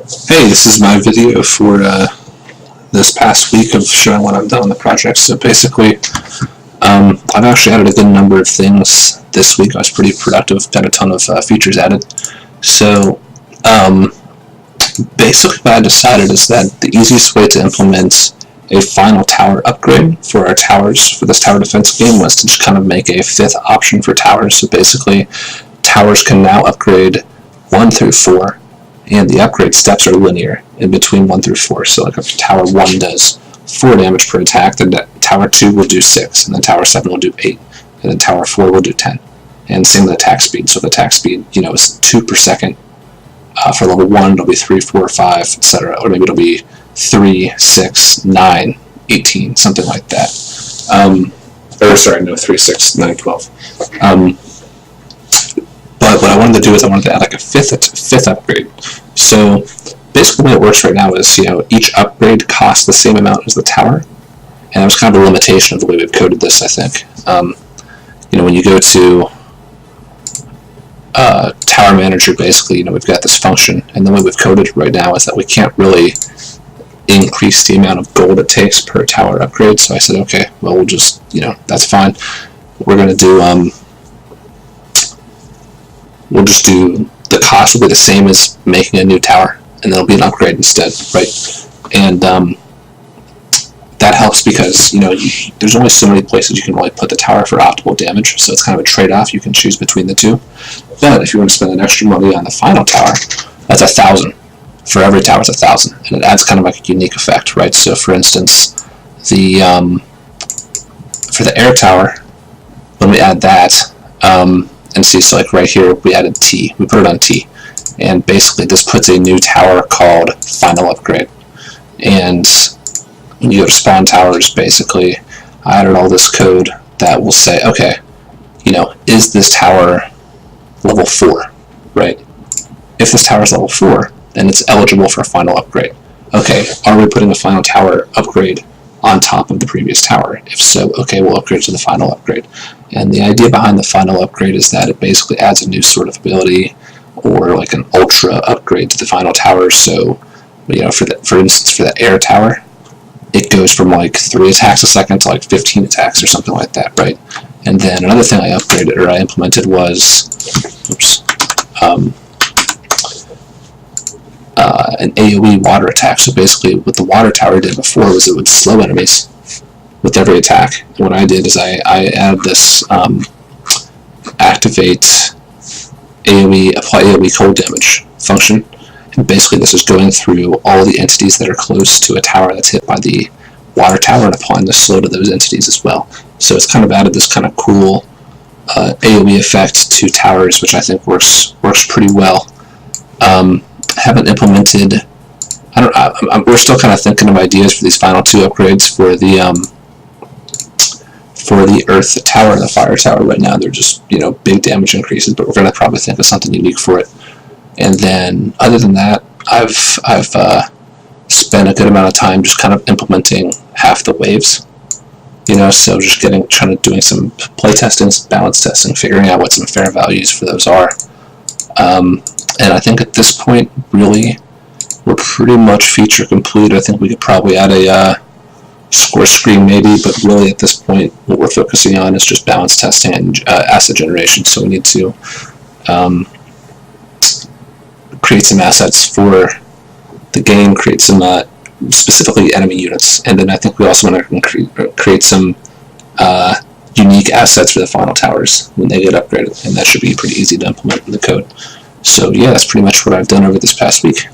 Hey, this is my video for this past week of showing what I've done on the project. So basically, I've actually added a good number of things this week. I was pretty productive, got a ton of features added. So basically what I decided is that the easiest way to implement a final tower upgrade for our towers, for this tower defense game, was to just kind of make a fifth option for towers. So basically, towers can now upgrade 1 through 4, and the upgrade steps are linear in between 1 through 4. So like if Tower 1 does 4 damage per attack, then Tower 2 will do 6, and then Tower 7 will do 8, and then Tower 4 will do 10. And same with attack speed. So if attack speed, is 2 per second, for level 1 it'll be 3, 4, 5, etc. Or maybe it'll be 3, 6, 9, 18, something like that. 3, 6, 9, 12. But what I wanted to do is I wanted to add like a fifth upgrade. So basically the way it works right now is, each upgrade costs the same amount as the tower. And that was kind of a limitation of the way we've coded this, I think. When you go to Tower Manager, basically, we've got this function, and the way we've coded it right now is that we can't really increase the amount of gold it takes per tower upgrade. So I said, okay, well, we'll just, that's fine. We're going to do, we'll just do, the cost will be the same as making a new tower, and then it'll be an upgrade instead, right? And that helps because, there's only so many places you can really put the tower for optimal damage, so it's kind of a trade-off. You can choose between the two. But if you want to spend an extra money on the final tower, that's 1,000. For every tower, it's 1,000, and it adds kind of like a unique effect, right? So, for instance, the for the air tower, when we add that, and see, so like right here, we added T. We put it on T, and basically this puts a new tower called Final Upgrade. And when you go to spawn towers, basically, I added all this code that will say, okay, is this tower level 4, right? If this tower is level 4, then it's eligible for a final upgrade. Okay, are we putting a final tower upgrade on top of the previous tower? If so, okay, we'll upgrade to the final upgrade. And the idea behind the final upgrade is that it basically adds a new sort of ability, or like an ultra upgrade to the final tower. So, for instance, for the air tower, it goes from like 3 attacks a second to like 15 attacks or something like that, right? And then another thing I implemented was, an AoE water attack. So basically what the water tower did before was it would slow enemies with every attack. And what I did is I added this activate AoE, apply AoE cold damage function. And basically this is going through all the entities that are close to a tower that's hit by the water tower and applying the slow to those entities as well. So it's kind of added this kind of cool AoE effect to towers, which I think works pretty well. Haven't implemented. We're still kind of thinking of ideas for these final 2 upgrades for the Earth Tower and the Fire Tower. Right now, they're just big damage increases, but we're going to probably think of something unique for it. And then, other than that, I've spent a good amount of time just kind of implementing half the waves. So just doing some play testing, some balance testing, figuring out what some fair values for those are. And I think at this point, really, we're pretty much feature complete. I think we could probably add a score screen maybe, but really at this point, what we're focusing on is just balance testing and asset generation. So we need to create some assets for the game, create some specifically enemy units, and then I think we also want to create some unique assets for the final towers when they get upgraded, and that should be pretty easy to implement in the code. So yeah, that's pretty much what I've done over this past week.